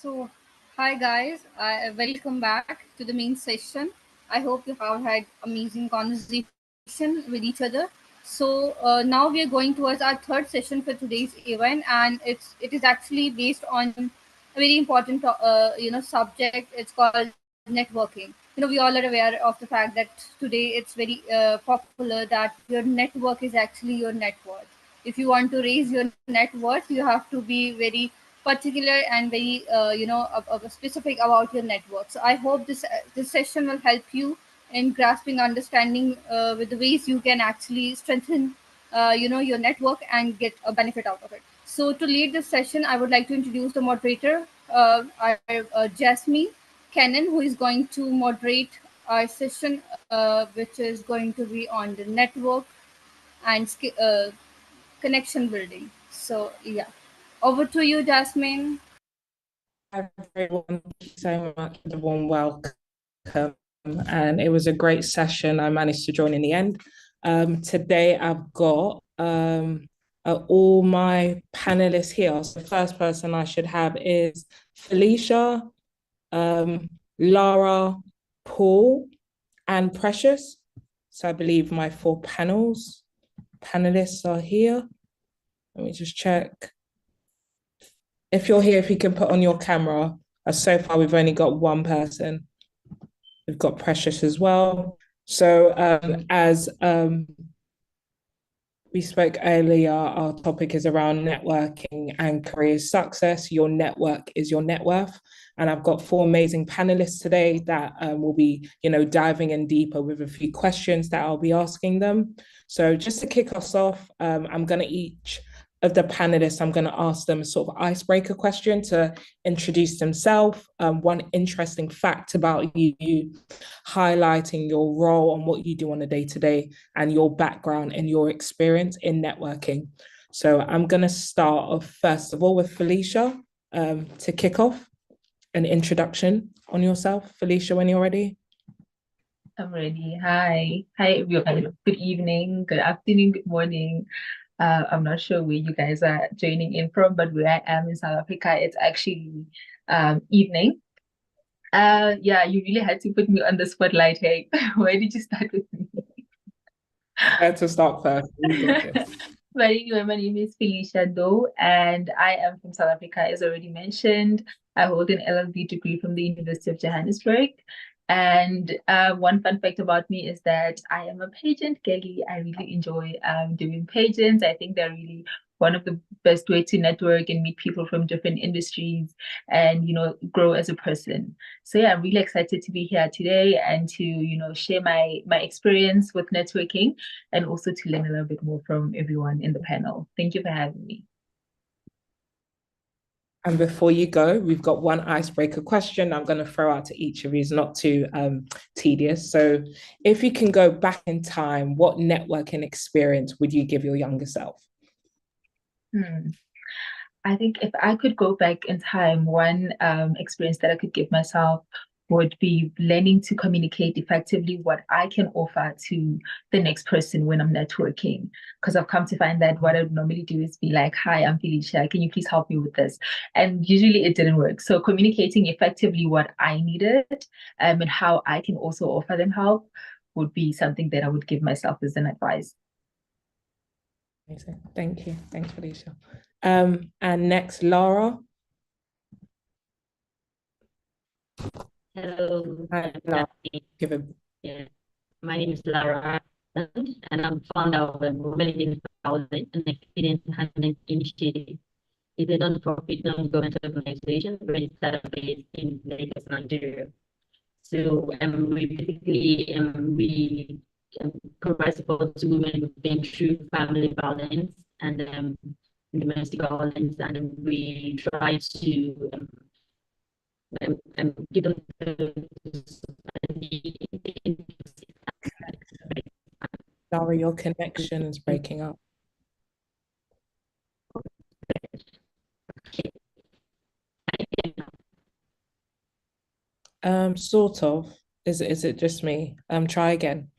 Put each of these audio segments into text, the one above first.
So, hi guys, welcome back to the main session. I hope you have had amazing conversation with each other. So now we are going towards our third session for today's event, and it is actually based on a very important subject. It's called networking. We all are aware of the fact that today it's very popular that your network is actually your net worth. If you want to raise your net worth, you have to be very particular and very specific about your network. So I hope this session will help you in grasping understanding with the ways you can actually strengthen your network and get a benefit out of it. So to lead this session, I would like to introduce the moderator, Jasmine Cannon, who is going to moderate our session, which is going to be on the network and connection building. So yeah, over to you, Jasmine. Hi everyone, thank you so much for the warm welcome. And it was a great session. I managed to join in the end. Today I've got all my panelists here. So the first person I should have is Felicia, Lara, Paul, and Precious. So I believe my four panelists are here. Let me just check. If you're here, if you can put on your camera. So far, we've only got one person. We've got Precious as well. So as we spoke earlier, our topic is around networking and career success. Your network is your net worth. And I've got four amazing panelists today that will be, diving in deeper with a few questions that I'll be asking them. So just to kick us off, I'm going to each of the panelists, I'm going to ask them a sort of icebreaker question to introduce themselves, one interesting fact about you, highlighting your role and what you do on a day-to-day and your background and your experience in networking. So I'm going to start off, first of all, with Felicia to kick off an introduction on yourself. Felicia, when you're ready. I'm ready. Hi. Hi, everyone. Good evening, good afternoon, good morning. I'm not sure where you guys are joining in from, but where I am in South Africa, it's actually evening. Yeah, you really had to put me on the spotlight. Hey, where did you start with me? I had to start first. You got this. But anyway, my name is Felicia Doe, and I am from South Africa, as already mentioned. I hold an LLB degree from the University of Johannesburg. And one fun fact about me is that I am a pageant girly. I really enjoy doing pageants. I think they're really one of the best way to network and meet people from different industries and, grow as a person. So yeah, I'm really excited to be here today and to, share my experience with networking and also to learn a little bit more from everyone in the panel. Thank you for having me. And before you go, we've got one icebreaker question I'm going to throw out to each of you. It's not too tedious. So if you can go back in time, what networking experience would you give your younger self? I think if I could go back in time, one experience that I could give myself would be learning to communicate effectively what I can offer to the next person when I'm networking. Because I've come to find that what I would normally do is be like, hi, I'm Felicia, can you please help me with this? And usually it didn't work. So communicating effectively what I needed and how I can also offer them help would be something that I would give myself as an advice. Amazing. Thank you. Thanks, Felicia. And next, Lara. Hello. Hi, Lara. Give a... Yeah. My name is Lara, and I'm founder of a Women in Empowerment and Experience Enhancement Initiative. It's a non-profit, non-governmental organization registered based in Lagos, Nigeria. So we basically we provide support to women who've been through family violence and domestic violence, and we try to give them Lara, your connection is breaking up. Sort of. Is it just me? Try again.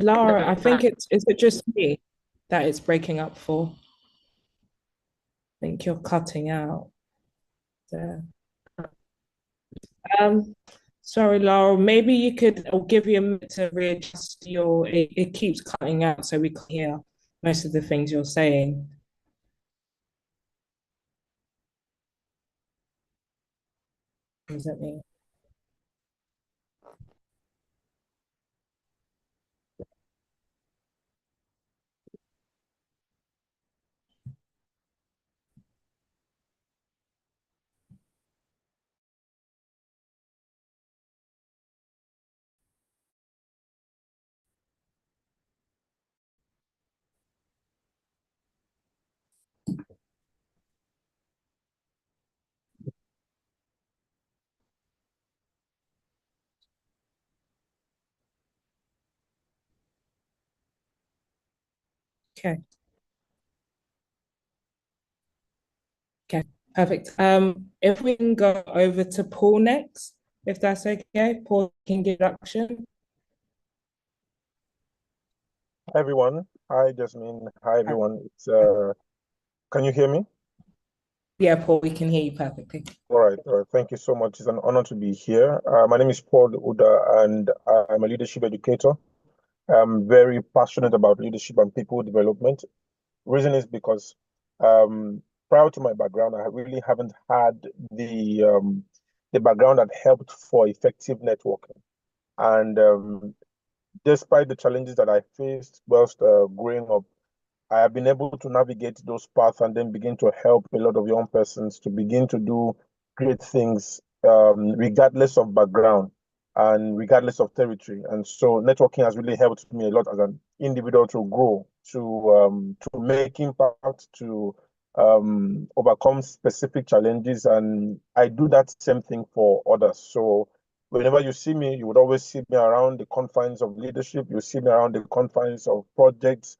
Lara, I think is it just me that it's breaking up for? I think you're cutting out there. Um, sorry, Lara, maybe you could, I'll give you a minute to readjust it keeps cutting out, so we can't hear most of the things you're saying. Is that me? Okay. Okay, perfect. If we can go over to Paul next, if that's okay. Paul can give introduction. Hi everyone. Hi Jasmine. Hi everyone. Can you hear me? Yeah, Paul, we can hear you perfectly. All right. Thank you so much. It's an honor to be here. My name is Paul Uda, and I'm a leadership educator. I'm very passionate about leadership and people development. Reason is because prior to my background, I really haven't had the background that helped for effective networking. And despite the challenges that I faced whilst growing up, I have been able to navigate those paths and then begin to help a lot of young persons to begin to do great things, regardless of background and regardless of territory. And so networking has really helped me a lot as an individual to grow, to make impact, to overcome specific challenges. And I do that same thing for others. So whenever you see me, you would always see me around the confines of leadership. You see me around the confines of projects,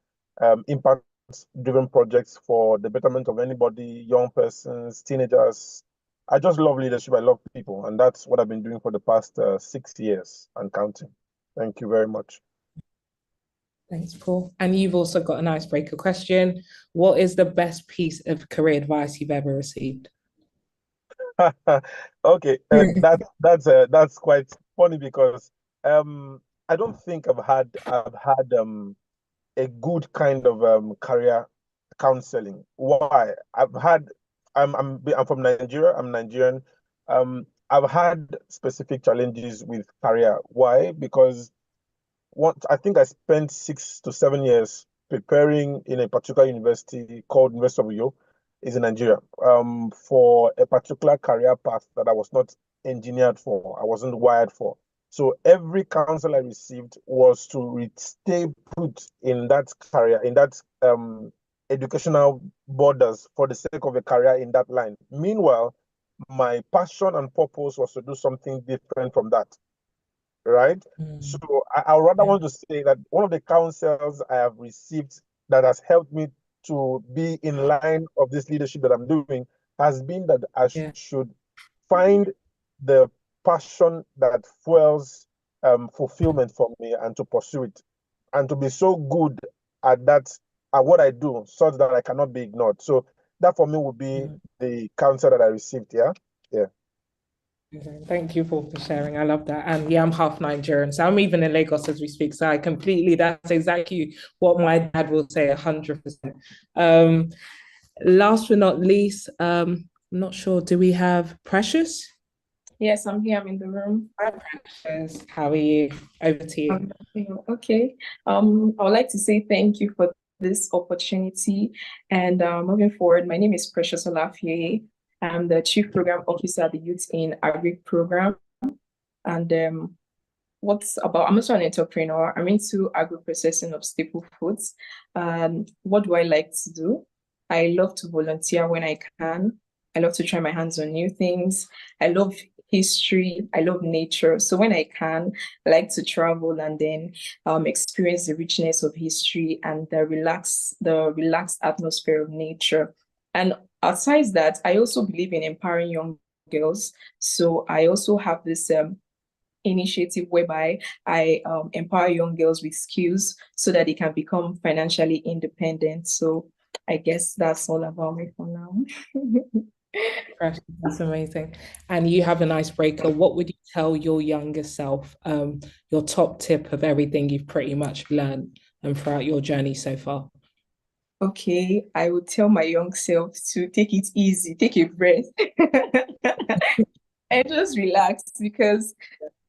impact-driven projects for the betterment of anybody, young persons, teenagers. I just love leadership. I love people, and that's what I've been doing for the past 6 years and counting. Thank you very much. Thanks, Paul. And you've also got an icebreaker question. What is the best piece of career advice you've ever received? Okay, that's quite funny because I don't think I've had a good kind of career counseling. Why? I'm from Nigeria. I'm Nigerian. I've had specific challenges with career. Why? Because I think I spent 6 to 7 years preparing in a particular university called University of Uyo, is in Nigeria, for a particular career path that I was not engineered for. I wasn't wired for. So every counsel I received was to stay put in that career, in that educational borders for the sake of a career in that line. Meanwhile, my passion and purpose was to do something different from that, right? So I would rather want to say that one of the counsels I have received that has helped me to be in line of this leadership that I'm doing has been that I should find the passion that fuels fulfillment for me and to pursue it and to be so good at that, at what I do, such that I cannot be ignored. So that for me would be the counsel that I received. Yeah. Thank you for sharing. I love that. And yeah, I'm half Nigerian. So I'm even in Lagos as we speak. So that's exactly what my dad will say 100%. Last but not least, I'm not sure, do we have Precious? Yes, I'm here. I'm in the room. Hi, Precious. How are you? Over to you. Okay. I would like to say thank you for this opportunity. And moving forward, my name is Precious Olafie. I'm the Chief Program Officer at the Youth in Agri program. And I'm also an entrepreneur. I'm into agro-processing of staple foods. What do I like to do? I love to volunteer when I can. I love to try my hands on new things. I love history. I love nature. So when I can, I like to travel and then experience the richness of history and the relaxed atmosphere of nature. And aside that, I also believe in empowering young girls. So I also have this initiative whereby I empower young girls with skills so that they can become financially independent. So I guess that's all about me for now. Precious, that's amazing. And you have an icebreaker. What would you tell your younger self? Your top tip of everything you've pretty much learned throughout your journey so far. Okay, I would tell my young self to take it easy, take a breath, and just relax, because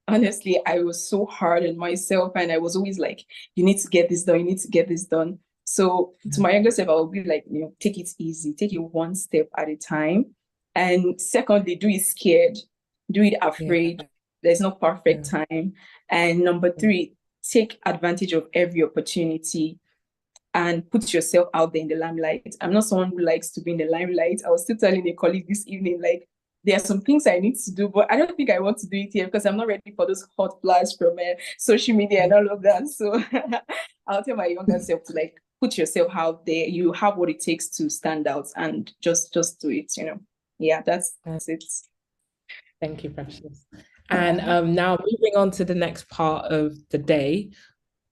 honestly, I was so hard on myself and I was always like, you need to get this done, you need to get this done. So to my younger self, I would be like, take it easy, take it one step at a time. And secondly, do it scared, do it afraid. Yeah. There's no perfect time. And number three, take advantage of every opportunity and put yourself out there in the limelight. I'm not someone who likes to be in the limelight. I was still telling a colleague this evening, like, there are some things I need to do, but I don't think I want to do it here because I'm not ready for those hot flags from social media and all of that. So I'll tell my younger self to like put yourself out there. You have what it takes to stand out, and just do it. Yeah, that's it. Thank you, Precious. And now moving on to the next part of the day.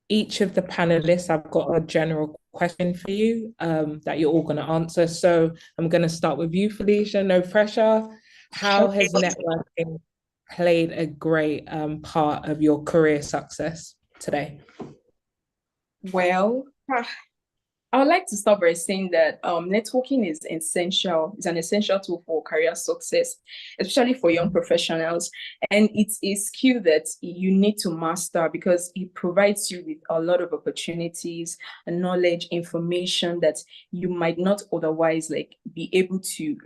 Each of the panelists, I've got a general question for you that you're all going to answer. So I'm going to start with you, Felicia, no pressure. How has networking played a great part of your career success today? Well, I would like to start by saying that networking is essential. It's an essential tool for career success, especially for young professionals. And it's a skill that you need to master because it provides you with a lot of opportunities and knowledge, information that you might not otherwise be able to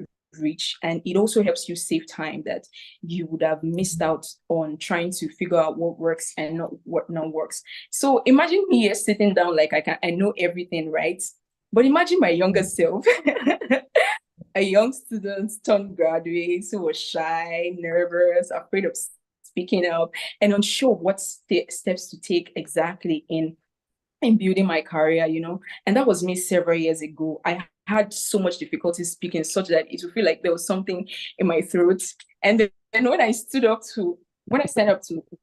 reach. And it also helps you save time that you would have missed out on trying to figure out what works and not what not works. So imagine me here sitting down like I know everything, right? But imagine my younger self, a young student turned graduate who was shy, nervous, afraid of speaking up, and unsure what steps to take exactly in building my career, and that was me several years ago. I had so much difficulty speaking, such that it would feel like there was something in my throat. And then when I stand up to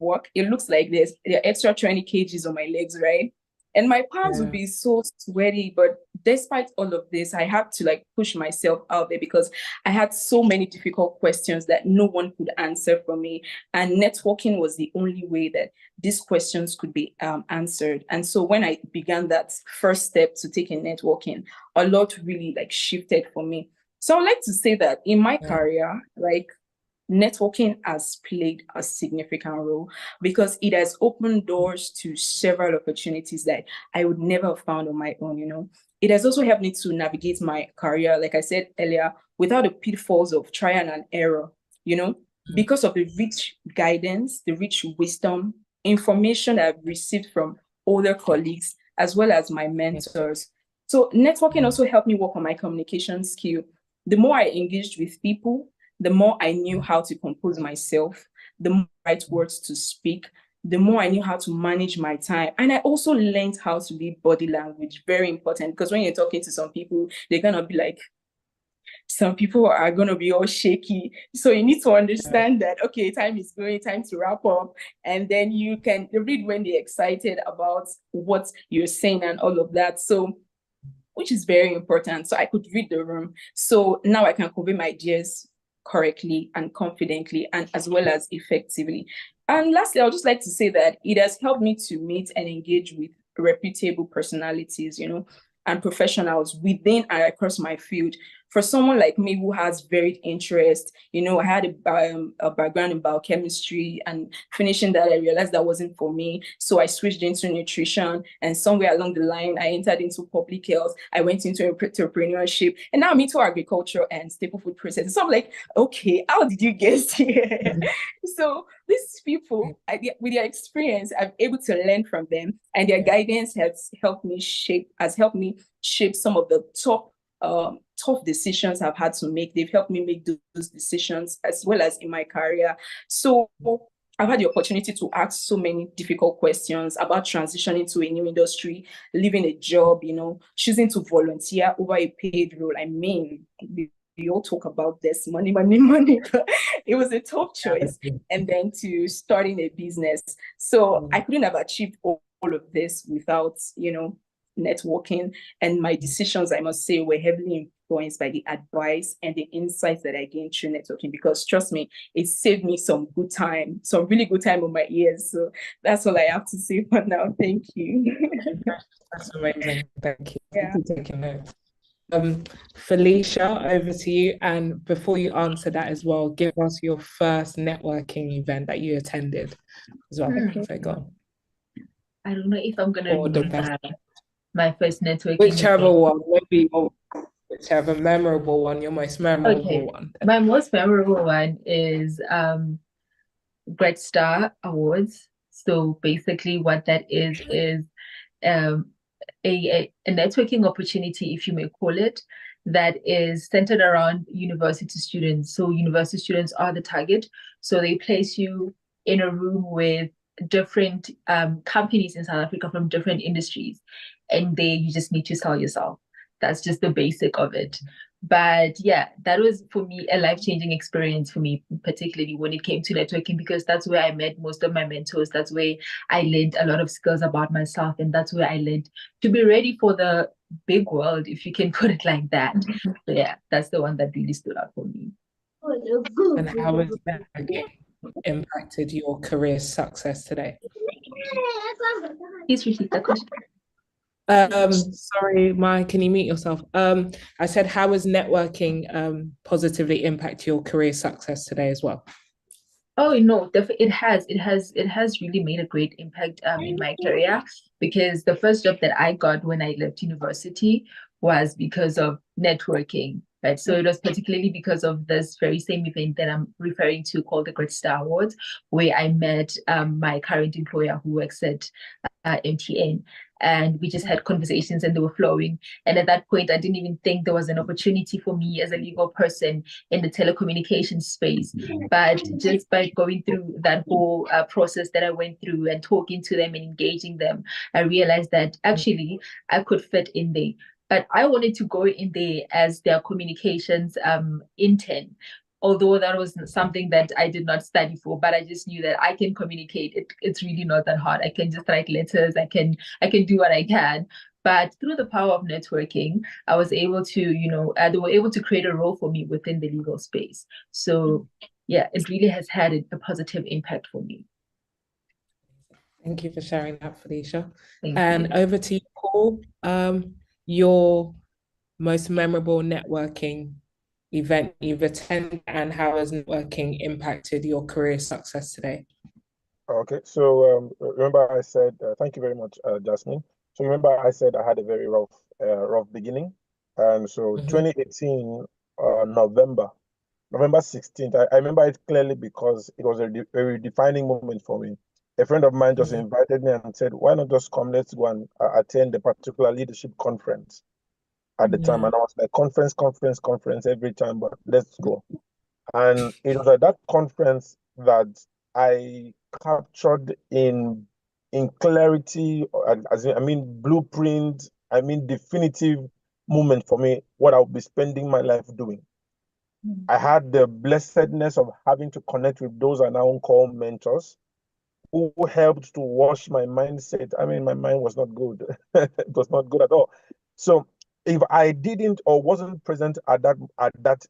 work, it looks like there are extra 20 kgs on my legs, right? And my palms would be so sweaty. But despite all of this, I had to push myself out there because I had so many difficult questions that no one could answer for me. And networking was the only way that these questions could be answered. And so when I began that first step to taking networking, a lot really shifted for me. So I'd like to say that in my career, networking has played a significant role because it has opened doors to several opportunities that I would never have found on my own, It has also helped me to navigate my career, like I said earlier, without the pitfalls of trial and error, because of the rich guidance, the rich wisdom, information I've received from older colleagues, as well as my mentors. So networking also helped me work on my communication skill. The more I engaged with people, the more I knew how to compose myself, the more right words to speak, the more I knew how to manage my time. And I also learned how to read body language, very important, because when you're talking to some people, they're going to be like, some people are going to be all shaky. So you need to understand that, okay, time is going, time to wrap up. And then you can read when they're excited about what you're saying and all of that. So, which is very important. So I could read the room. So now I can convey my ideas correctly and confidently and as well as effectively. And lastly, I would just like to say that it has helped me to meet and engage with reputable personalities, and professionals within and across my field. For someone like me who has varied interest, I had a background in biochemistry, and finishing that, I realized that wasn't for me. So I switched into nutrition, and somewhere along the line, I entered into public health. I went into entrepreneurship, and now I'm into agriculture and staple food processing. So I'm like, okay, how did you get here? So these people, with their experience, I'm able to learn from them, and their guidance has helped me shape some of the tough decisions I've had to make. They've helped me make those decisions as well as in my career. So I've had the opportunity to ask so many difficult questions about transitioning to a new industry, leaving a job, choosing to volunteer over a paid role. I mean, we all talk about this money, money, money, but it was a tough choice. And then to starting a business. So I couldn't have achieved all of this without, networking. And my decisions, I must say, were heavily influenced by the advice and the insights that I gained through networking, because trust me, it saved me some really good time on my ears. So that's all I have to say for now. Thank you. That's amazing. Thank you. Yeah. Taking notes. Felicia, over to you. And before you answer that as well, give us your first networking event that you attended as well. So go on. I don't know if I'm gonna Or the remember my first networking whichever event. one, maybe whichever memorable one, your most memorable one. My most memorable one is Great Star Awards. So basically what that is a networking opportunity, if you may call it, that is centered around university students. So university students are the target. So they place you in a room with different companies in South Africa from different industries, and you just need to sell yourself. That's just the basic of it. But yeah, that was for me a life-changing experience for me, particularly when it came to networking, because that's where I met most of my mentors. That's where I learned a lot of skills about myself, and that's where I learned to be ready for the big world, if you can put it like that. So yeah, that's the one that really stood out for me. And how has that impacted your career success today? Please repeat that question. Sorry, Maya, can you mute yourself? I said, how has networking positively impacted your career success today as well? Oh no, it has really made a great impact in my career, because the first job that I got when I left university was because of networking, right? So it was particularly because of this very same event that I'm referring to, called the Great Star Awards, where I met my current employer, who works at MTN. And we just had conversations and they were flowing. And at that point, I didn't even think there was an opportunity for me as a legal person in the telecommunications space. But just by going through that whole process that I went through and talking to them and engaging them, I realized that actually I could fit in there. But I wanted to go in there as their communications intern, although that was something that I did not study for, but I just knew that I can communicate. It's really not that hard. I can just write letters. I can do what I can. But through the power of networking, I was able to, they were able to create a role for me within the legal space. So yeah, it really has had a positive impact for me. Thank you for sharing that, Felicia. Thank you. Over to you, Paul. Your most memorable networking event you've attended, and how has networking impacted your career success today? Okay, so remember I said, thank you very much, Jasmine. So remember I said I had a very rough beginning. And so 2018, November 16th, I remember it clearly because it was a very defining moment for me. A friend of mine just invited me and said, why not just come, let's go and attend a particular leadership conference at the time. And I was like, conference every time, but let's go. And it was at that conference that I captured in clarity, blueprint, definitive moment for me, what I'll be spending my life doing. I had the blessedness of having to connect with those I now call mentors, who helped to wash my mindset. My mind was not good. It was not good at all. So if I didn't or wasn't present at that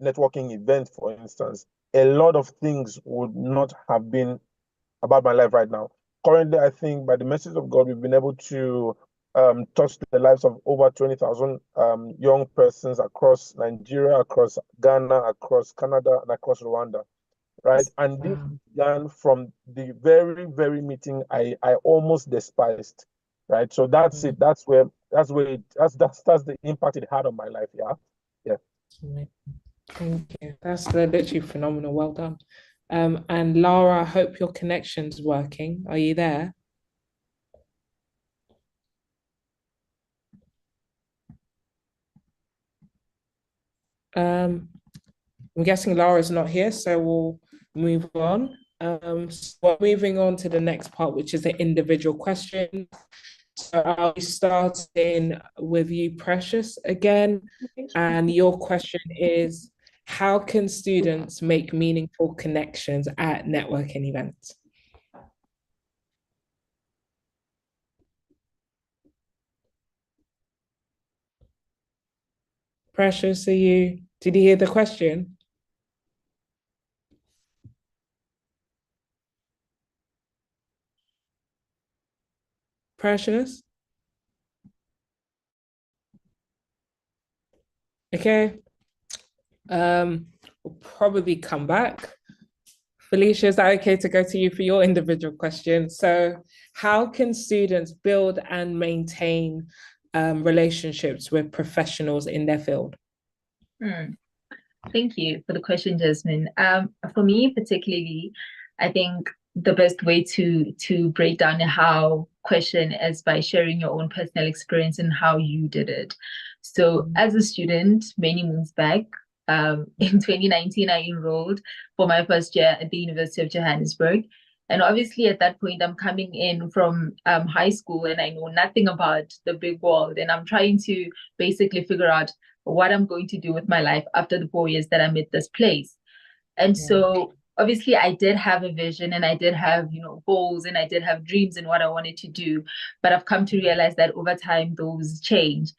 networking event, for instance, a lot of things would not have been about my life right now. Currently, I think by the mercy of God, we've been able to touch the lives of over 20,000 young persons across Nigeria, across Ghana, across Canada, and across Rwanda. Right. And this began from the very, very meeting I almost despised. Right. So that's it. That's the impact it had on my life. Yeah. Thank you. That's literally phenomenal. Well done. And Lara, I hope your connection's working. Are you there? I'm guessing Lara's not here, so we'll move on. So we're moving on to the next part, which is the individual question. So I'll be starting with you, Precious, again. And your question is, how can students make meaningful connections at networking events? Precious, did you hear the question? Precious? Okay. We'll probably come back. Felicia, is that okay to go to you for your individual question? So how can students build and maintain relationships with professionals in their field? Thank you for the question, Jasmine. For me particularly, I think the best way to break down how question is by sharing your own personal experience and how you did it. So as a student, many moons back, in 2019, I enrolled for my first year at the University of Johannesburg. And obviously at that point, I'm coming in from high school and I know nothing about the big world. And I'm trying to basically figure out what I'm going to do with my life after the 4 years that I'm at this place. And so obviously I did have a vision and I did have, goals and I did have dreams and what I wanted to do. But I've come to realize that over time, those change.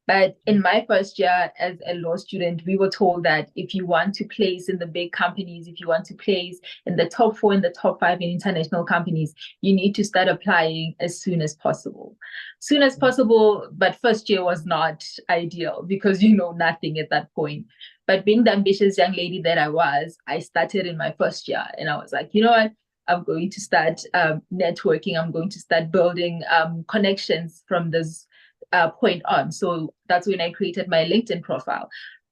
But in my first year as a law student, we were told that if you want to place in the big companies, if you want to place in the top 4, in the top 5 in international companies, you need to start applying as soon as possible. Soon as possible, but first year was not ideal because you know nothing at that point. But being the ambitious young lady that I was, I started in my first year and I was like, you know what? I'm going to start networking. I'm going to start building connections from this point on. So that's when I created my LinkedIn profile.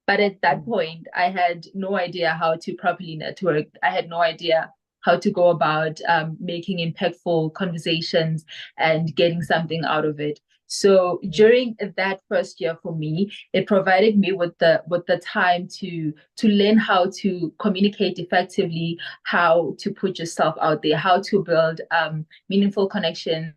But at that point, I had no idea how to properly network. I had no idea how to go about making impactful conversations and getting something out of it. So during that first year for me, it provided me with the time to learn how to communicate effectively, how to put yourself out there, how to build meaningful connections,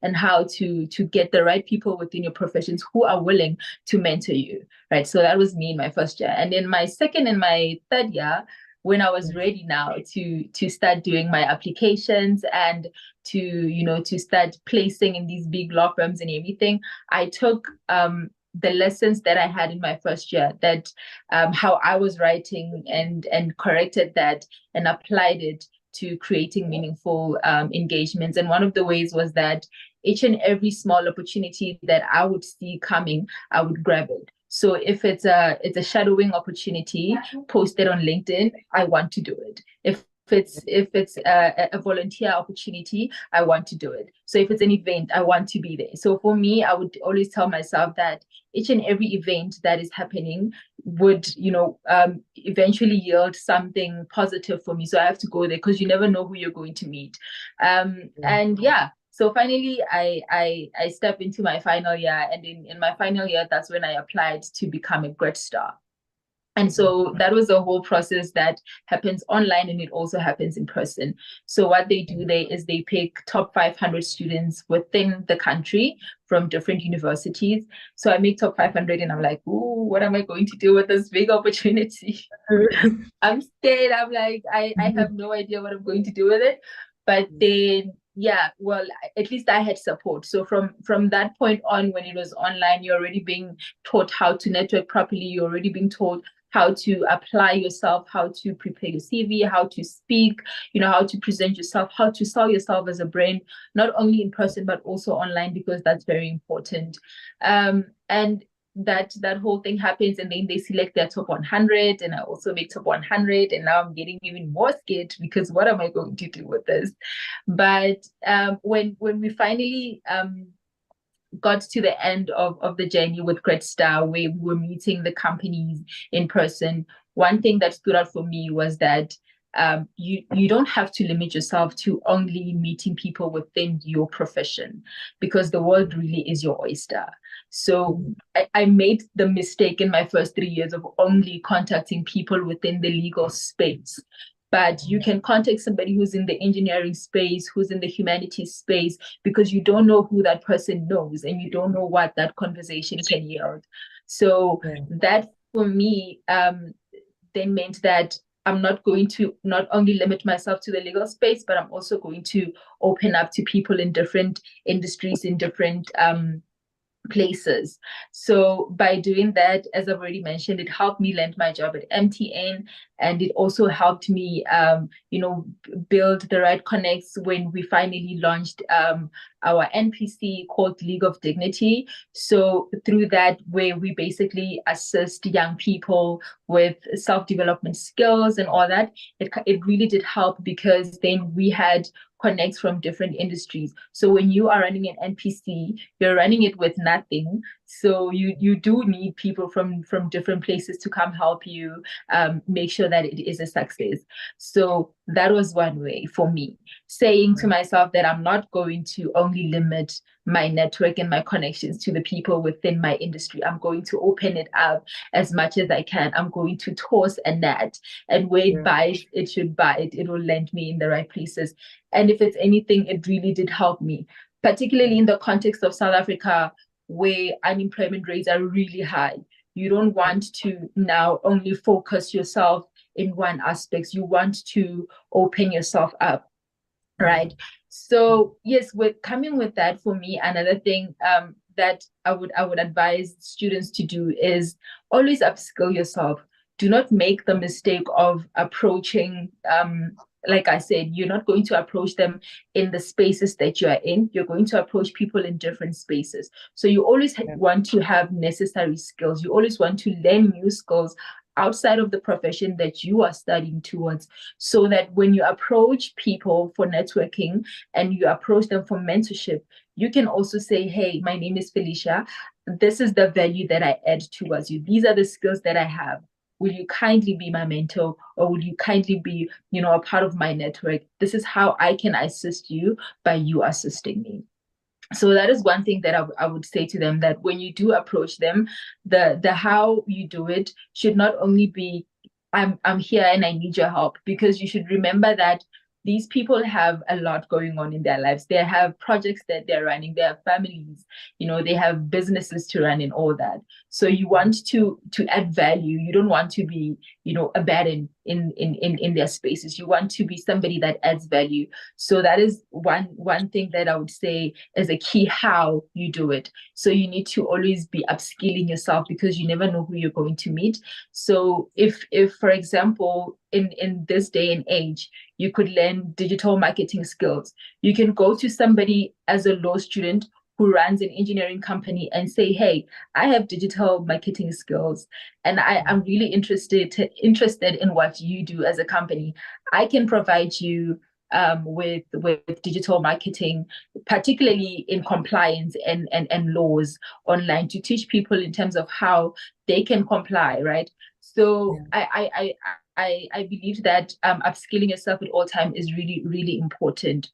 and how to get the right people within your professions who are willing to mentor you, right? So that was me in my first year. And in my second and my third year, when I was ready now to start doing my applications and to start placing in these big law firms and everything, I took the lessons that I had in my first year, that how I was writing and corrected that and applied it to creating meaningful engagements. And one of the ways was that each and every small opportunity that I would see coming, I would grab it. So if it's a shadowing opportunity posted on LinkedIn, I want to do it. If it's a volunteer opportunity, I want to do it. So if it's an event, I want to be there. So for me, I would always tell myself that each and every event that is happening would, eventually yield something positive for me. So I have to go there because you never know who you're going to meet. And yeah. So finally, I stepped into my final year, and in my final year, that's when I applied to become a grad star. And so that was a whole process that happens online and it also happens in person. So what they do there is they pick top 500 students within the country from different universities. So I make top 500 and I'm like, ooh, what am I going to do with this big opportunity? I'm scared. I'm like, I have no idea what I'm going to do with it. But then, yeah, well, at least I had support. So from that point on, when it was online, you're already being taught how to network properly. You're already being taught how to apply yourself, how to prepare your CV, how to speak, how to present yourself, how to sell yourself as a brand, not only in person, but also online, because that's very important. And that whole thing happens, and then they select their top 100, and I also make top 100, and now I'm getting even more scared because what am I going to do with this? But when we finally got to the end of the journey with GradStar, where we were meeting the companies in person, one thing that stood out for me was that you don't have to limit yourself to only meeting people within your profession, because the world really is your oyster. So I made the mistake in my first 3 years of only contacting people within the legal space. but you can contact somebody who's in the engineering space, who's in the humanities space, because you don't know who that person knows and you don't know what that conversation can yield. So that for me then meant that I'm not going to not only limit myself to the legal space, but I'm also going to open up to people in different industries, in different places. So by doing that, as I've already mentioned, it helped me land my job at MTN, and it also helped me, build the right connects when we finally launched our NPC called League of Dignity. So through that way, we basically assist young people with self-development skills and all that. It really did help, because then we had connects from different industries. So when you are running an NPC, you're running it with nothing. So you do need people from different places to come help you make sure that it is a success. So that was one way for me, saying to myself that I'm not going to only limit my network and my connections to the people within my industry. I'm going to open it up as much as I can. I'm going to toss a net, and where it bites, it should bite. It will land me in the right places. And if it's anything, it really did help me, particularly in the context of South Africa, where unemployment rates are really high. You don't want to now only focus yourself in one aspect. You want to open yourself up, right? So yes, with coming with that, for me, another thing that I would advise students to do is always upskill yourself. Do not make the mistake of approaching like I said, you're not going to approach them in the spaces that you are in. You're going to approach people in different spaces. So you always want to have necessary skills. You always want to learn new skills outside of the profession that you are studying towards, so that when you approach people for networking and you approach them for mentorship, you can also say, hey, my name is Felicia. This is the value that I add towards you. These are the skills that I have. Will you kindly be my mentor, or will you kindly be, a part of my network? This is how I can assist you by you assisting me. So that is one thing that I would say to them, that when you do approach them, the how you do it should not only be, I'm here and I need your help, because you should remember that these people have a lot going on in their lives. They have projects that they're running, they have families, they have businesses to run and all that. So you want to add value. You don't want to be, a burden in their spaces. You want to be somebody that adds value. So that is one thing that I would say is a key how you do it. So you need to always be upskilling yourself, because you never know who you're going to meet. So if for example, in this day and age, you could learn digital marketing skills, you can go to somebody as a law student who runs an engineering company and say, hey, I have digital marketing skills and I'm really interested in what you do as a company. I can provide you with digital marketing, particularly in compliance and laws online, to teach people in terms of how they can comply, right? So I believe that upskilling yourself at all time is really, really important.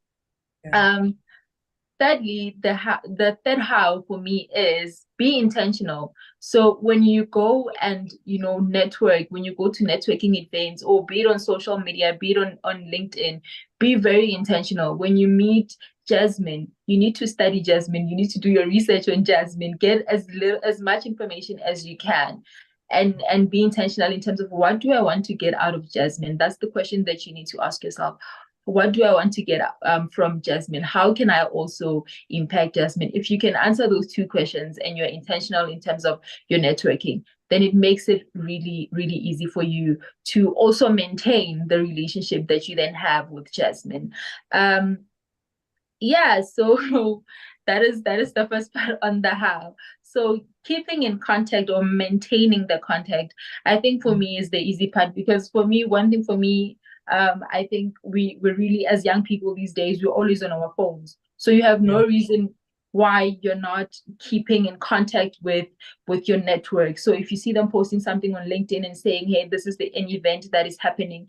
Thirdly, the third how for me is be intentional. So when you go and network, when you go to networking events, or be it on social media, be it on LinkedIn, be very intentional. When you meet Jasmine, you need to study Jasmine. You need to do your research on Jasmine. Get as much information as you can. And be intentional in terms of, what do I want to get out of Jasmine? That's the question that you need to ask yourself. What do I want to get from Jasmine? How can I also impact Jasmine? If you can answer those two questions and you're intentional in terms of your networking, then it makes it really, really easy for you to also maintain the relationship that you then have with Jasmine. So that is the first part on the how. So keeping in contact or maintaining the contact, I think for me is the easy part, because for me, one thing for me, I think we're really, as young people these days, we're always on our phones. So you have no reason why you're not keeping in contact with your network. So if you see them posting something on LinkedIn and saying, hey, this is an event that is happening,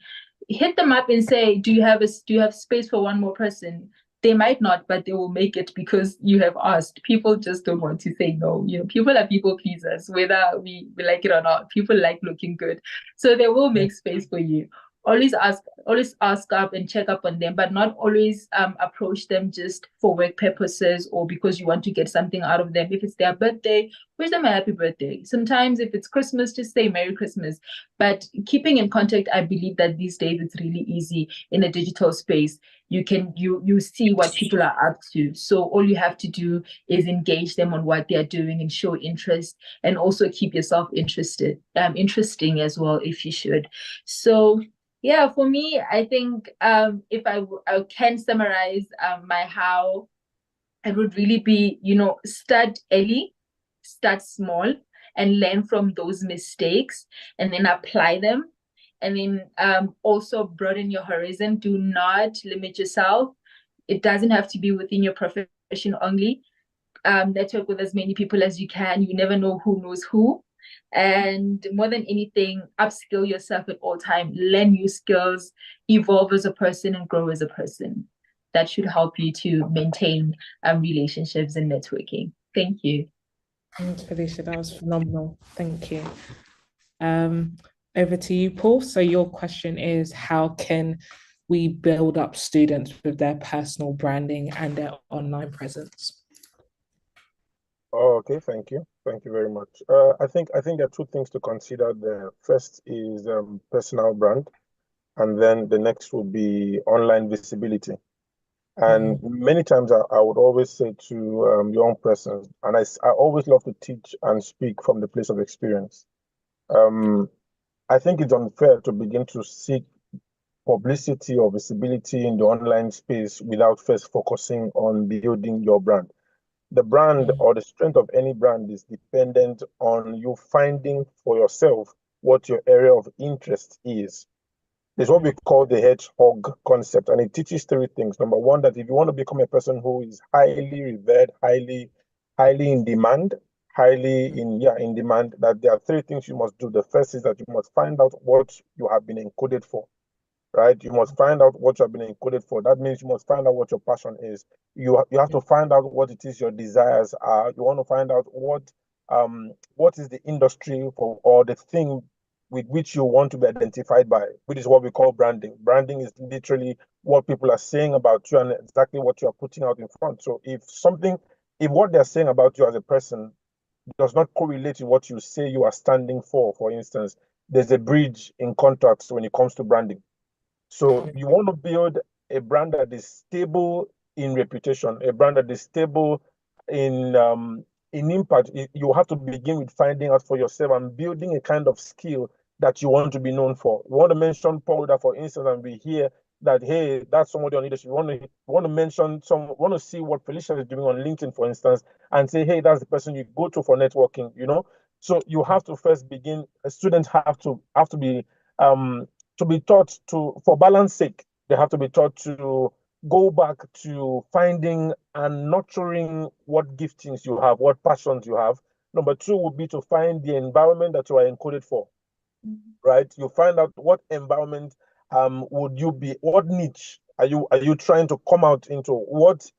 hit them up and say, do you have space for one more person? They might not, but they will make it because you have asked. People just don't want to say no. People are people pleasers, whether we like it or not. People like looking good. So they will make space for you. always ask up and check up on them, but not always approach them just for work purposes or because you want to get something out of them. If it's their birthday, wish them a happy birthday. Sometimes if it's Christmas, just say Merry Christmas. But keeping in contact, I believe that these days it's really easy in a digital space. You see what people are up to. So all you have to do is engage them on what they're doing and show interest, and also keep yourself interesting as well if you should. So yeah, for me, I think if I can summarize my how, it would really be, start early, start small, and learn from those mistakes, and then apply them. And then also broaden your horizon. Do not limit yourself. It doesn't have to be within your profession only. Network with as many people as you can. You never know who knows who. And more than anything, upskill yourself at all time. Learn new skills, evolve as a person, and grow as a person. That should help you to maintain relationships and networking. Thank you. Thanks, Felicia. That was phenomenal. Thank you. Over to you, Paul. So your question is, how can we build up students with their personal branding and their online presence? Oh, okay, thank you. Thank you very much. I think there are two things to consider. The first is personal brand, and then the next will be online visibility. And many times I would always say to young persons, and I always love to teach and speak from the place of experience. I think it's unfair to begin to seek publicity or visibility in the online space without first focusing on building your brand. The brand or the strength of any brand is dependent on you finding for yourself what your area of interest is. There's what we call the hedgehog concept, and it teaches three things. Number one, that if you want to become a person who is highly revered, highly in demand, in demand, that there are three things you must do. The first is that you must find out what you have been encoded for. Right? You must find out what you have been encoded for. That means you must find out what your passion is. You have to find out what it is your desires are. You want to find out what is the industry for, or the thing with which you want to be identified by, which is what we call branding. Branding is literally what people are saying about you and exactly what you are putting out in front. So if what they're saying about you as a person does not correlate to what you say you are standing for instance, there's a bridge in contracts when it comes to branding. So you want to build a brand that is stable in reputation, a brand that is stable in impact. You have to begin with finding out for yourself and building a kind of skill that you want to be known for. You want to mention Paul, that for instance, and we hear that, hey, that's somebody on leadership. You want to mention want to see what Felicia is doing on LinkedIn, for instance, and say, hey, that's the person you go to for networking, So you have to first begin. Students have to be taught for balance sake, they have to be taught to go back to finding and nurturing what giftings you have, what passions you have. Number two would be to find the environment that you are encoded for, right? You find out what environment would you be, what niche are you trying to come out into, what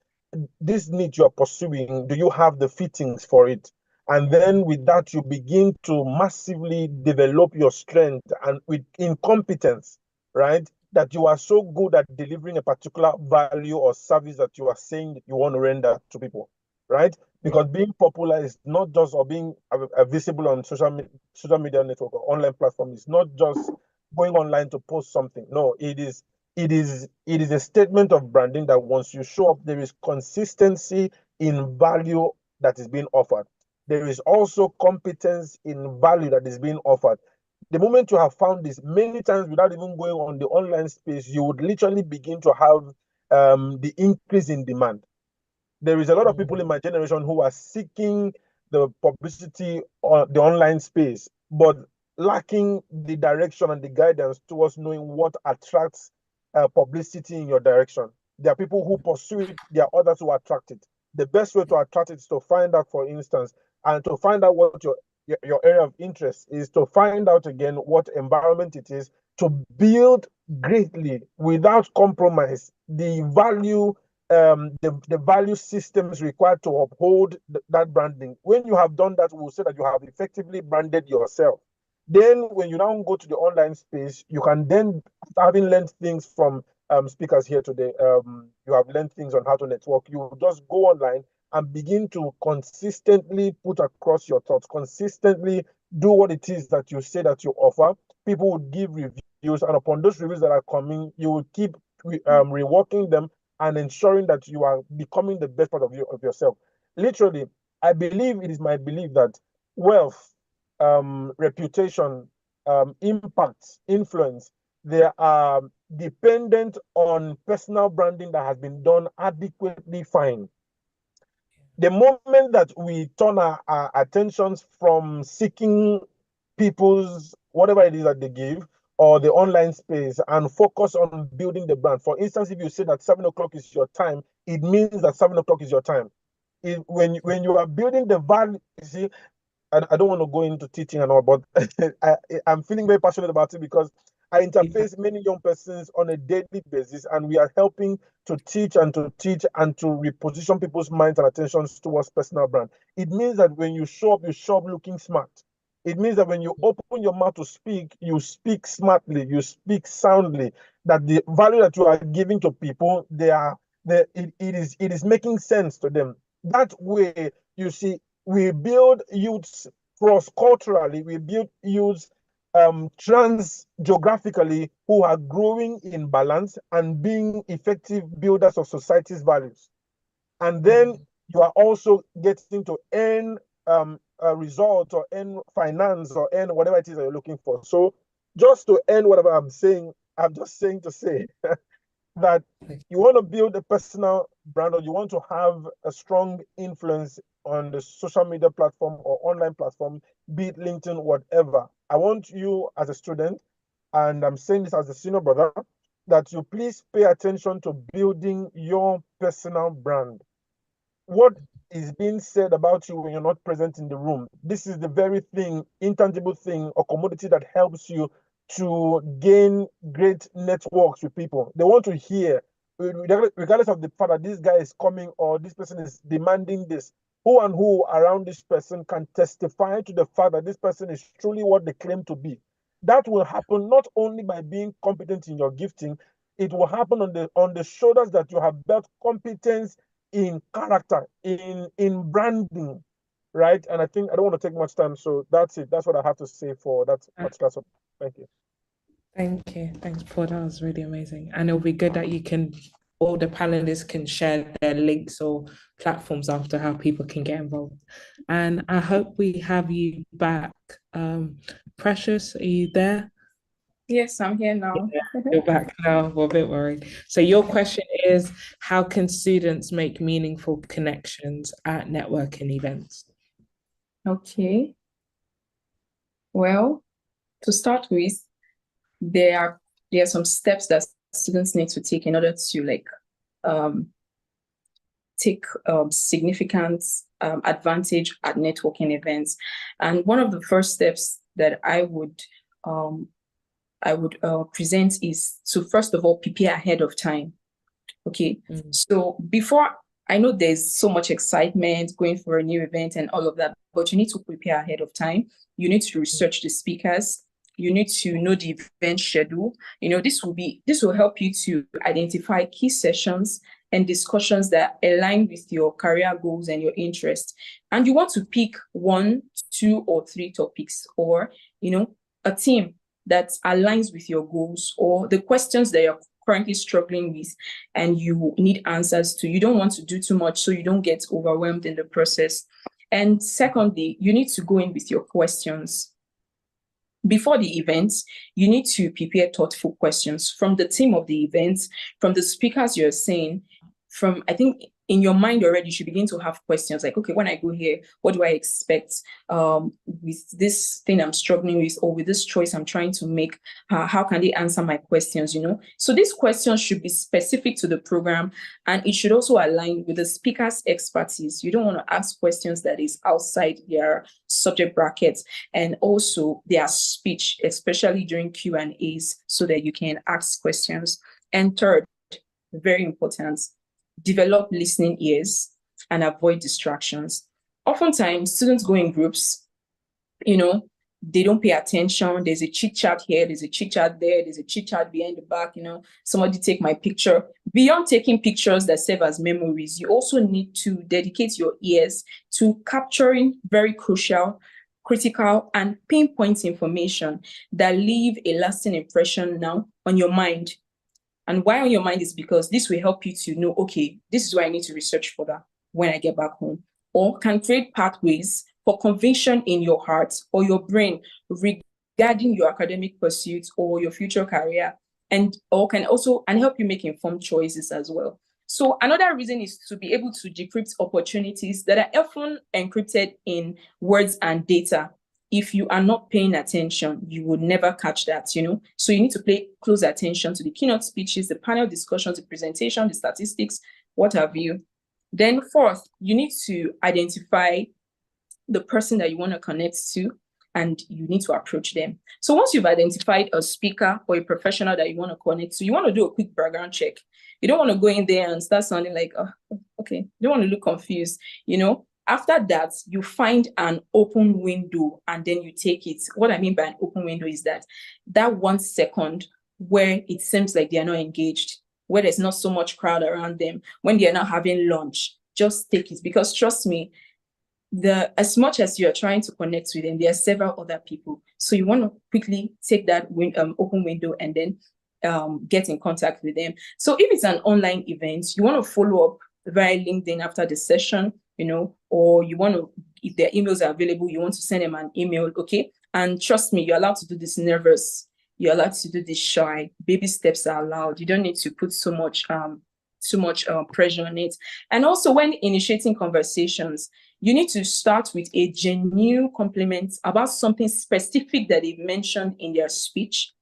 this niche you are pursuing, do you have the fittings for it? And then with that, you begin to massively develop your strength and with incompetence, right? That you are so good at delivering a particular value or service that you are saying that you want to render to people, right? Because being popular is not just, or being visible on social media network or online platform is not just going online to post something. No, it is a statement of branding that once you show up, there is consistency in value that is being offered. There is also competence in value that is being offered. The moment you have found this, many times without even going on the online space, you would literally begin to have the increase in demand. There is a lot of people in my generation who are seeking the publicity on the online space, but lacking the direction and the guidance towards knowing what attracts publicity in your direction. There are people who pursue it, there are others who attract it. The best way to attract it is to find out, for instance, and to find out what your area of interest is, to find out again what environment it is, to build greatly without compromise the value the value systems required to uphold that branding. When you have done that, we'll say that you have effectively branded yourself. Then when you now go to the online space, you can then, having learned things from speakers here today, you have learned things on how to network. You just go online and begin to consistently put across your thoughts, consistently do what it is that you say that you offer. People will give reviews, and upon those reviews that are coming, you will keep reworking them and ensuring that you are becoming the best part of yourself. Literally, I believe, it is my belief that wealth, reputation, impact, influence, they are dependent on personal branding that has been done adequately fine. The moment that we turn our attentions from seeking people's whatever it is that they give or the online space and focus on building the brand. For instance, if you say that 7 o'clock is your time, it means that 7 o'clock is your time. When you are building the value, you see, I don't want to go into teaching and all, but I'm feeling very passionate about it because I interface many young persons on a daily basis, and we are helping to teach and to reposition people's minds and attentions towards personal brand. It means that when you show up looking smart. It means that when you open your mouth to speak, you speak smartly, you speak soundly, that the value that you are giving to people, it is making sense to them. That way, you see, we build youths cross-culturally, we build youths trans-geographically who are growing in balance and being effective builders of society's values. And then you are also getting to earn a result or earn finance or earn whatever it is that you're looking for. So just to earn whatever I'm saying, I'm just saying to say that you want to build a personal brand, or you want to have a strong influence on the social media platform or online platform, be it LinkedIn, whatever. I want you as a student, and I'm saying this as a senior brother, that you please pay attention to building your personal brand. What is being said about you when you're not present in the room? This is the very thing, intangible thing or commodity that helps you to gain great networks with people. They want to hear, regardless of the fact that this guy is coming or this person is demanding this, who and who around this person can testify to the fact that this person is truly what they claim to be. That will happen not only by being competent in your gifting, it will happen on the shoulders that you have built competence in character, in branding, right? And I think I don't want to take much time, so that's it. That's what I have to say for that particular subject. Thank you. Thank you. Thanks, Paul. That was really amazing. And it'll be good that all the panelists can share their links or platforms after how people can get involved. And I hope we have you back. Precious, are you there? Yes, I'm here now. Yeah, you're back now. We're a bit worried. So your question is, how can students make meaningful connections at networking events? Okay. Well, to start with, there are some steps that students need to take in order to take significant advantage at networking events. And one of the first steps that I would present is to, first of all, prepare ahead of time. Okay. So before, I know there's so much excitement going for a new event and all of that, but you need to prepare ahead of time. You need to research the speakers. You need to know the event schedule. This will help you to identify key sessions and discussions that align with your career goals and your interests. And you want to pick 1, 2, or 3 topics, or a theme that aligns with your goals or the questions that you're currently struggling with and you need answers to. You don't want to do too much so you don't get overwhelmed in the process. And secondly, you need to go in with your questions. Before the event, you need to prepare thoughtful questions from the team of the event, from the speakers you're saying, I think in your mind already, you should begin to have questions like, okay, when I go here, what do I expect with this thing I'm struggling with, or with this choice I'm trying to make? How can they answer my questions, So these questions should be specific to the program, and it should also align with the speaker's expertise. You don't want to ask questions that is outside their subject brackets, and also their speech, especially during Q&As, so that you can ask questions. And third, very important, develop listening ears and avoid distractions. Oftentimes, students go in groups, they don't pay attention. There's a chit chat here, there's a chit chat there, there's a chit chat behind the back, somebody take my picture. Beyond taking pictures that serve as memories, you also need to dedicate your ears to capturing very crucial, critical, and pinpoint information that leave a lasting impression now on your mind. And why on your mind is because this will help you to know, okay, this is where I need to research for that when I get back home, or can create pathways for conviction in your heart or your brain regarding your academic pursuits or your future career, and can also help you make informed choices as well. So another reason is to be able to decrypt opportunities that are often encrypted in words and data. If you are not paying attention, you will never catch that, So you need to pay close attention to the keynote speeches, the panel discussions, the presentation, the statistics, what have you. Then fourth, you need to identify the person that you want to connect to, and you need to approach them. So once you've identified a speaker or a professional that you want to connect to, you want to do a quick background check. You don't want to go in there and start sounding like, oh, okay. You don't want to look confused, After that, you find an open window and then you take it. What I mean by an open window is that 1 second where it seems like they are not engaged, where there's not so much crowd around them, when they are not having lunch, just take it. Because trust me, as much as you are trying to connect with them, there are several other people. So you want to quickly take that open window and then get in contact with them. So if it's an online event, you want to follow up via LinkedIn after the session, or you want to, if their emails are available, you want to send them an email, okay? And trust me, you're allowed to do this nervous. You're allowed to do this shy. Baby steps are allowed. You don't need to put so much pressure on it. And also when initiating conversations, you need to start with a genuine compliment about something specific that they've mentioned in their speech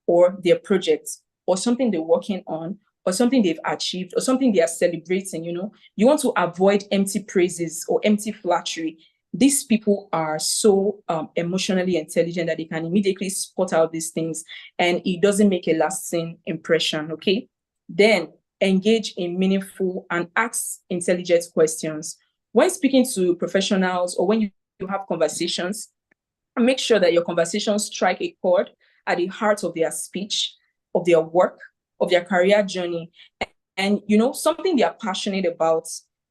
or their project, or something they're working on, or something they've achieved, or something they are celebrating. You want to avoid empty praises or empty flattery. These people are so emotionally intelligent that they can immediately spot out these things, and it doesn't make a lasting impression, okay? Then engage in meaningful and ask intelligent questions. When speaking to professionals or when you have conversations, make sure that your conversations strike a chord at the heart of their speech, of their work, of their career journey, and something they are passionate about.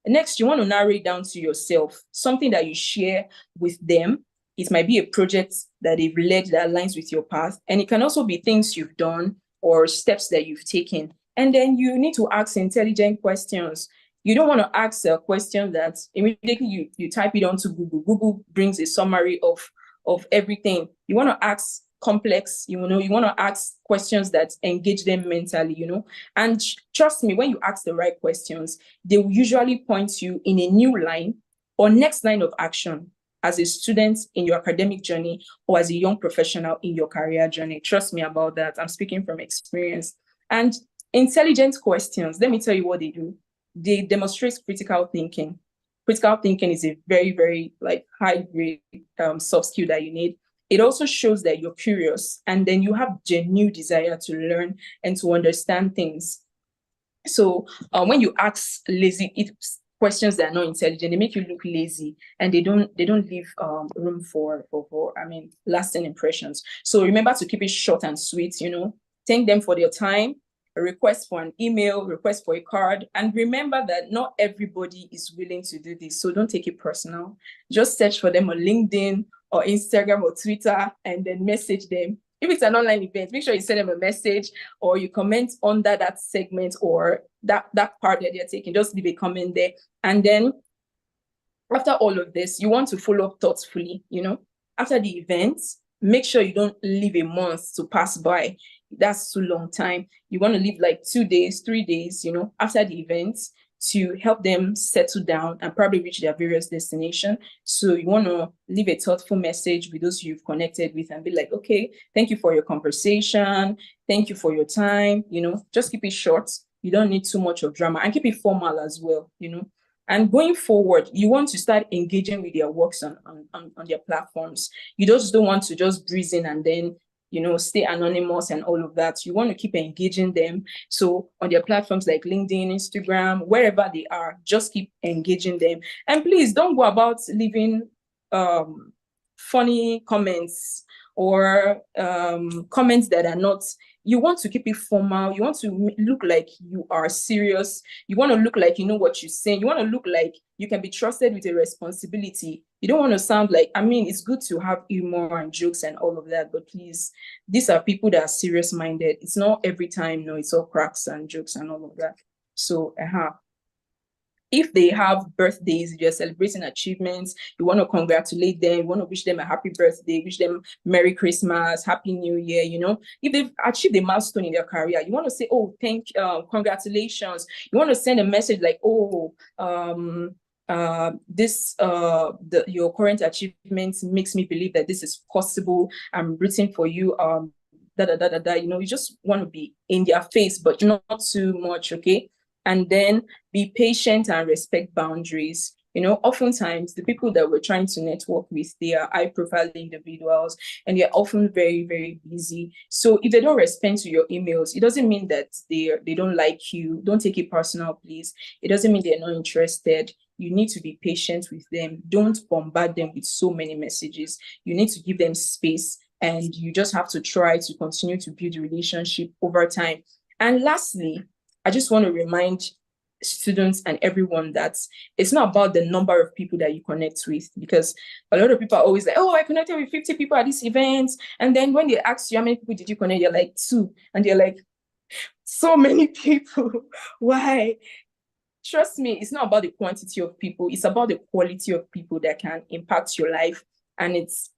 Next, you want to narrow it down to yourself, something that you share with them. It might be a project that they've led that aligns with your path, and it can also be things you've done or steps that you've taken. And then you need to ask intelligent questions. You don't want to ask a question that immediately you type it onto Google. Google brings a summary of everything. You want to ask complex, you want to ask questions that engage them mentally, and trust me, when you ask the right questions, they will usually point you in a new line or next line of action as a student in your academic journey or as a young professional in your career journey. Trust me about that. I'm speaking from experience. And intelligent questions, let me tell you what they do. They demonstrate critical thinking. Critical thinking is a very, very high grade soft skill that you need. It also shows that you're curious, and then you have genuine desire to learn and to understand things. So when you ask lazy questions that are not intelligent, they make you look lazy, and they don't leave room for lasting impressions. So remember to keep it short and sweet. Thank them for their time, a request for an email, request for a card, and remember that not everybody is willing to do this. So don't take it personal. Just search for them on LinkedIn or Instagram or Twitter, and then message them. If it's an online event, make sure you send them a message, or you comment under that segment or that part that they're taking. Just leave a comment there. And then after all of this, you want to follow up thoughtfully. After the event, make sure you don't leave a month to pass by. That's too long time. You want to leave 2 days, 3 days, after the event, to help them settle down and probably reach their various destinations. So you want to leave a thoughtful message with those you've connected with and be like, okay, thank you for your conversation. Thank you for your time. Just keep it short. You don't need too much of drama, and keep it formal as well, And going forward, you want to start engaging with their works on their platforms. You just don't want to just breeze in and then stay anonymous and all of that. You want to keep engaging them. So on their platforms like LinkedIn, Instagram, wherever they are, just keep engaging them. And please don't go about leaving funny comments or comments that are not, you want to keep it formal. You want to look like you are serious. You want to look like you know what you're saying. You want to look like you can be trusted with a responsibility. You don't want to sound like, I mean, it's good to have humor and jokes and all of that, but please, these are people that are serious-minded. It's not every time, no, it's all cracks and jokes and all of that. So, if they have birthdays, if you're celebrating achievements, you want to congratulate them, you want to wish them a happy birthday, wish them Merry Christmas, Happy New Year, you know. If they've achieved a milestone in their career, you want to say, oh, congratulations. You want to send a message like, oh, your current achievements makes me believe that this is possible. I'm rooting for you. You know, you just want to be in their face, but not too much, okay? And then be patient and respect boundaries. You know, oftentimes the people that we're trying to network with, they are high-profile individuals and they're often very, very busy. So if they don't respond to your emails, it doesn't mean that they don't like you. Don't take it personal, please. It doesn't mean they're not interested. You need to be patient with them. Don't bombard them with so many messages. You need to give them space, and you just have to try to continue to build a relationship over time. And lastly, I just want to remind students and everyone that it's not about the number of people that you connect with, because a lot of people are always like, oh, I connected with 50 people at this event. And then when they ask you how many people did you connect, you're like 2. And they're like, so many people. Why? Trust me, it's not about the quantity of people. It's about the quality of people that can impact your life. And it's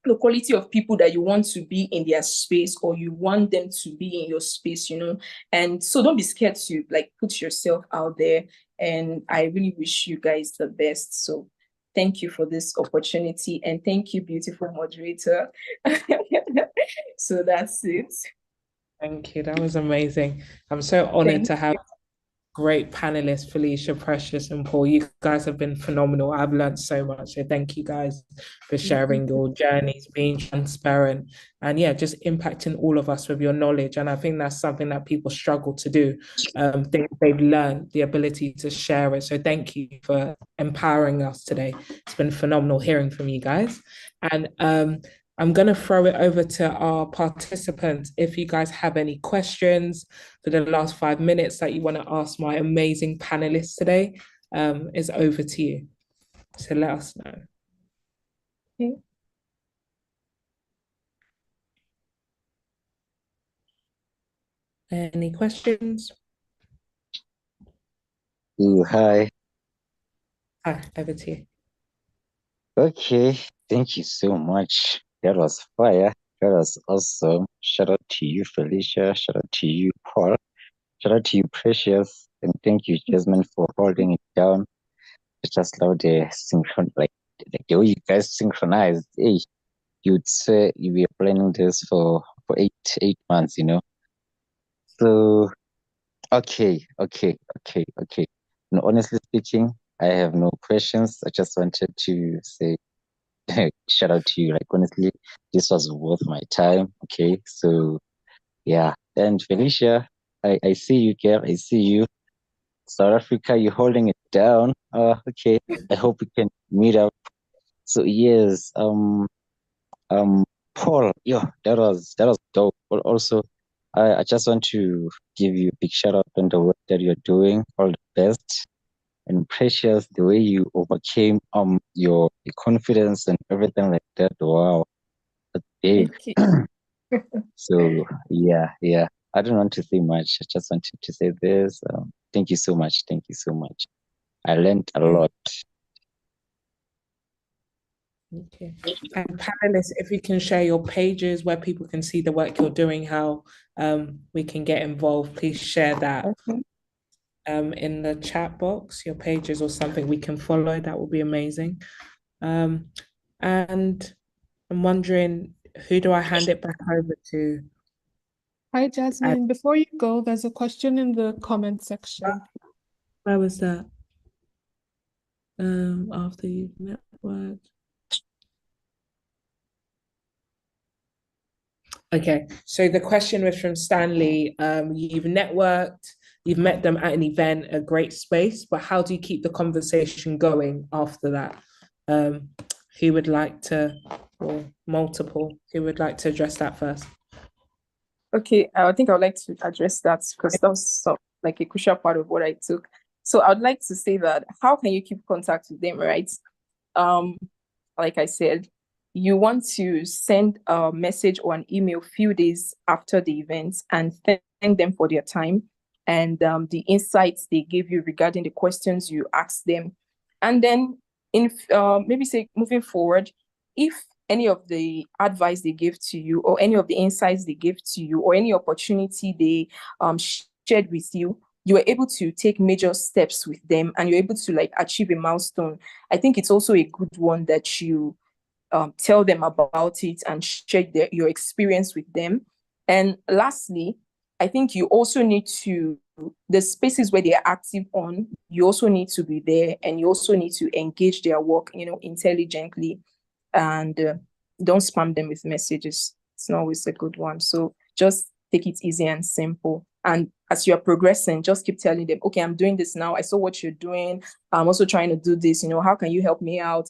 the quality of people that you want to be in their space, or you want them to be in your space, you know. And so don't be scared to like put yourself out there. And I really wish you guys the best. So thank you for this opportunity, and thank you, beautiful moderator. So that's it. Thank you. That was amazing. I'm so honored to have great panelists, Felicia, Precious, and Paul. You guys have been phenomenal. I've learned so much. So thank you guys for sharing your journeys, being transparent, and yeah, just impacting all of us with your knowledge. And I think that's something that people struggle to do. Things they've learned, the ability to share it. So thank you for empowering us today. It's been phenomenal hearing from you guys. And I'm going to throw it over to our participants. If you guys have any questions for the last 5 minutes that you want to ask my amazing panelists today, is over to you. So let us know. Okay. Any questions? Hi. Hi, over to you. Okay, thank you so much. That was fire. That was awesome. Shout out to you, Felicia. Shout out to you, Paul. Shout out to you, Precious. And thank you, Jasmine, for holding it down. It's just love the like the way you guys synchronized. Hey, you'd say you were planning this for eight months, you know. So okay. And honestly speaking, I have no questions. I just wanted to say shout out to you. Like honestly, this was worth my time. Okay, so yeah. And Felicia, I see you, girl. I see you. South Africa, you're holding it down. Okay. I hope we can meet up. So yes, Paul, yeah, that was dope. But also, I just want to give you a big shout out on the work that you're doing. All the best. And Precious, the way you overcame your confidence and everything like that. Wow, that's big. So yeah. I don't want to say much. I just wanted to say this. Thank you so much. Thank you so much. I learned a lot. Okay. And panelists, if you can share your pages where people can see the work you're doing, how we can get involved, please share that. In the chat box, your pages or something we can follow. That will be amazing. And I'm wondering, who do I hand it back over to? Hi, Jasmine. Before you go, there's a question in the comment section. Where was that? After you've networked. Okay, so the question was from Stanley. You've networked, you've met them at an event, a great space, but how do you keep the conversation going after that? Who would like to, or multiple, who would like to address that first? Okay, I think I would like to address that because that was like a crucial part of what I took. So I would like to say that how can you keep contact with them, right? Like I said, you want to send a message or an email few days after the event and thank them for their time and the insights they gave you regarding the questions you asked them. And then in maybe say moving forward, if any of the advice they gave to you or any of the insights they gave to you or any opportunity they shared with you, you were able to take major steps with them and you're able to like achieve a milestone. I think it's also a good one that you tell them about it and share your experience with them. And lastly, I think you also need to, the spaces where they're active on, you also need to be there and you also need to engage their work, intelligently, and don't spam them with messages. It's not always a good one. So just take it easy and simple. And as you're progressing, just keep telling them, okay, I'm doing this now. I saw what you're doing. I'm also trying to do this. How can you help me out?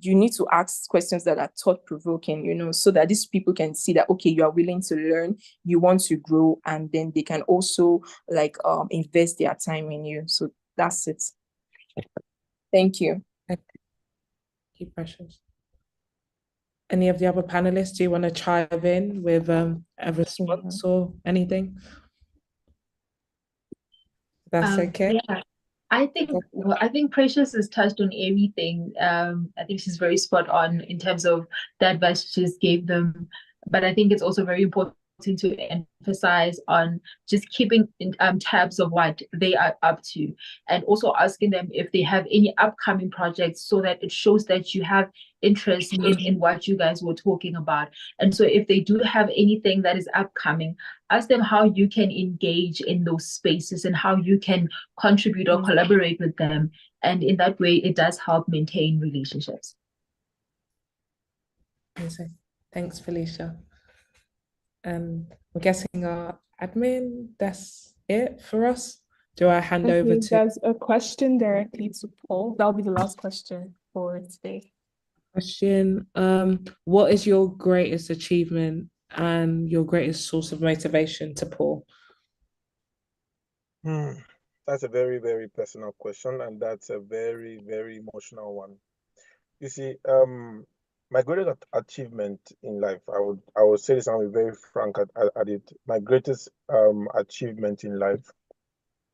You need to ask questions that are thought-provoking, so that these people can see that, okay, you are willing to learn, you want to grow, and then they can also like invest their time in you. So that's it. Thank you. Thank you, Precious. Any of the other panelists, do you want to chime in with a response or anything? That's okay. Yeah. I think Precious has touched on everything. I think she's very spot on in terms of the advice she just gave them. But I think it's also very important to emphasize on just keeping tabs of what they are up to, and also asking them if they have any upcoming projects so that it shows that you have interest in what you guys were talking about. And so if they do have anything that is upcoming, ask them how you can engage in those spaces and how you can contribute or collaborate with them. And in that way, it does help maintain relationships. Amazing. Thanks, Felicia. I'm guessing our admin, that's it for us. Do I hand over to? There's a question directly to Paul. That'll be the last question for today. Question. What is your greatest achievement and your greatest source of motivation to Paul? That's a very, very personal question, and that's a very, very emotional one. You see, my greatest achievement in life, I would say this, and I'll be very frank at it. My greatest achievement in life,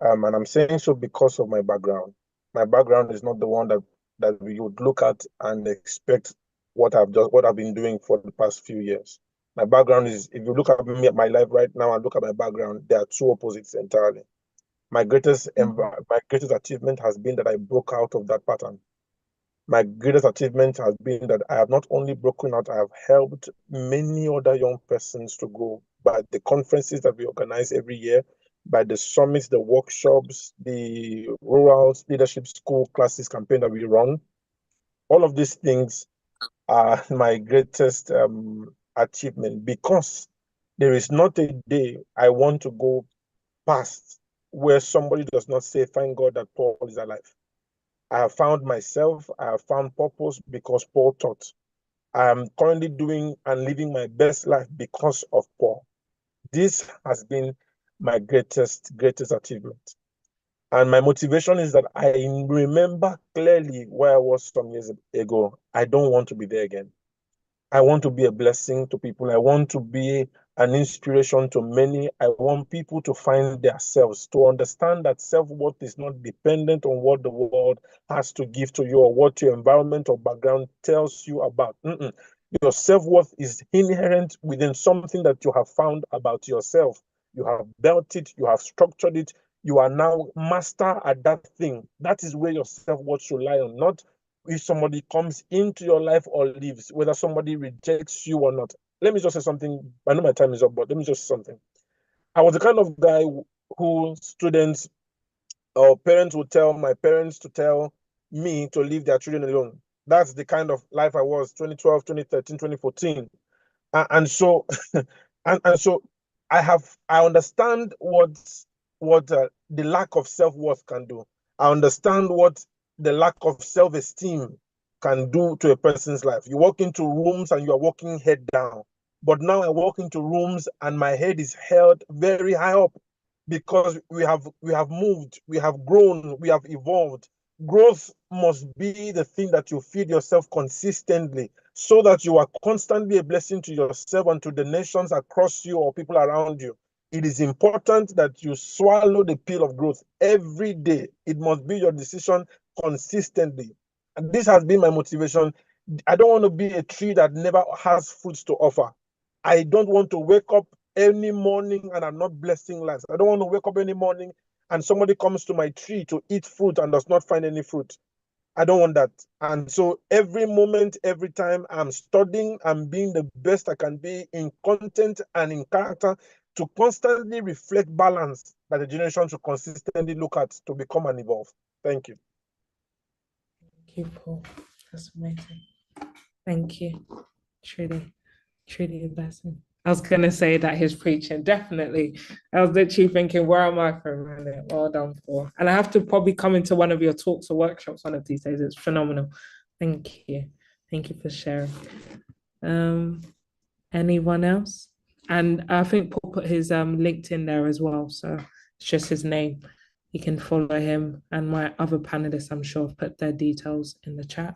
and I'm saying so because of my background. My background is not the one that we would look at and expect what I've been doing for the past few years. My background is, if you look at me at my life right now and look at my background, they are two opposites entirely. My greatest achievement has been that I broke out of that pattern. My greatest achievement has been that I have not only broken out, I have helped many other young persons to grow by the conferences that we organize every year, by the summits, the workshops, the rural leadership school classes campaign that we run. All of these things are my greatest achievement, because there is not a day I want to go past where somebody does not say, thank God that Paul is alive. I have found myself, I have found purpose because Paul taught. I am currently doing and living my best life because of Paul. This has been my greatest achievement. And my motivation is that I remember clearly where I was some years ago. I don't want to be there again. I want to be a blessing to people. I want to be an inspiration to many. I want people to find themselves, to understand that self-worth is not dependent on what the world has to give to you or what your environment or background tells you about. Your self-worth is inherent within something that you have found about yourself. You have built it, you have structured it, you are now master at that thing. That is where your self-worth should lie on, not if somebody comes into your life or leaves, whether somebody rejects you or not. Let me just say something. I know my time is up, but let me just say something. I was the kind of guy who students or parents would tell my parents to tell me to leave their children alone. That's the kind of life I was 2012, 2013, 2014. And so and so I understand what the lack of self-worth can do. I understand what the lack of self-esteem can do to a person's life. You walk into rooms and you are walking head down. But now I walk into rooms and my head is held very high up because we have moved, we have grown, we have evolved. Growth must be the thing that you feed yourself consistently so that you are constantly a blessing to yourself and to the nations across you or people around you. It is important that you swallow the pill of growth every day. It must be your decision consistently. And this has been my motivation. I don't want to be a tree that never has fruits to offer. I don't want to wake up any morning and I'm not blessing lives. I don't want to wake up any morning and somebody comes to my tree to eat fruit and does not find any fruit. I don't want that. And so every moment, every time I'm studying, I'm being the best I can be in content and in character to constantly reflect balance that the generation should consistently look at to become and evolve. Thank you. Thank you, Paul. That's amazing. Thank you. Truly, truly a blessing. I was going to say that his preaching, definitely. I was literally thinking, where am I for a minute? Well done, Paul. And I have to probably come into one of your talks or workshops one of these days. It's phenomenal. Thank you. Thank you for sharing. Anyone else? And I think Paul put his LinkedIn there as well. So it's just his name. You can follow him, and my other panelists, I'm sure, have put their details in the chat.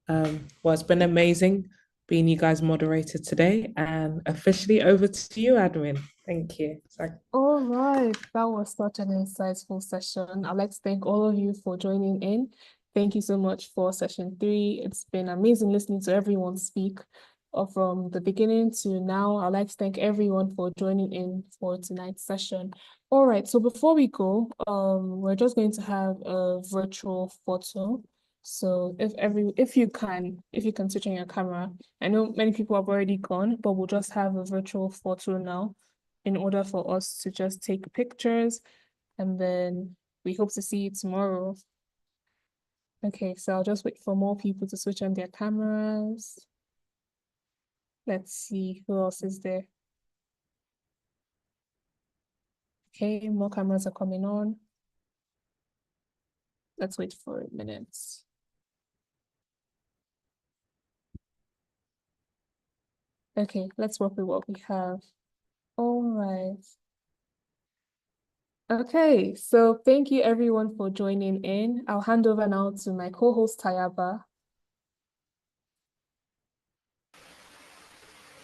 Well, it's been amazing being you guys moderated today, and officially over to you, Adwin. Thank you. All right, that was such an insightful session. I'd like to thank all of you for joining in. Thank you so much for session 3. It's been amazing listening to everyone speak from the beginning to now. I'd like to thank everyone for joining in for tonight's session. All right, so before we go, we're just going to have a virtual photo. So if you can switch on your camera. I know many people have already gone, but we'll just have a virtual photo now in order for us to just take pictures, and then we hope to see you tomorrow. Okay, so I'll just wait for more people to switch on their cameras. Let's see who else is there. Okay, more cameras are coming on. Let's wait for a minute. Okay, let's work with what we have. All right. Okay, so thank you everyone for joining in. I'll hand over now to my co-host Tayaba.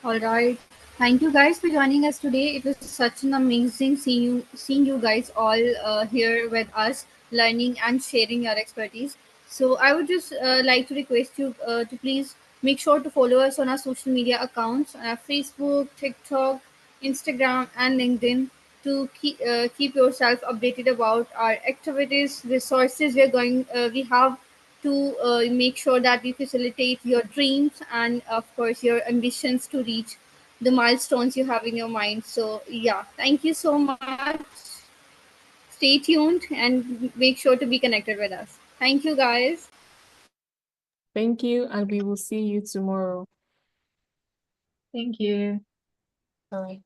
All right. Thank you guys for joining us today. It was such an amazing seeing you guys all here with us, learning and sharing your expertise. So I would just like to request you to please make sure to follow us on our social media accounts, Facebook, TikTok, Instagram, and LinkedIn, to keep yourself updated about our activities, resources we have to make sure that we facilitate your dreams and of course your ambitions to reach the milestones you have in your mind. So yeah, thank you so much. Stay tuned and make sure to be connected with us. Thank you guys. Thank you, and we will see you tomorrow. Thank you. All right.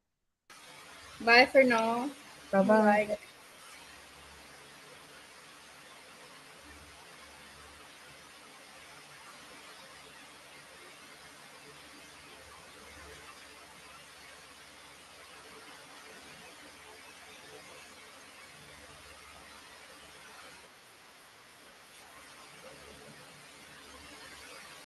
Bye for now. Bye-bye. Bye.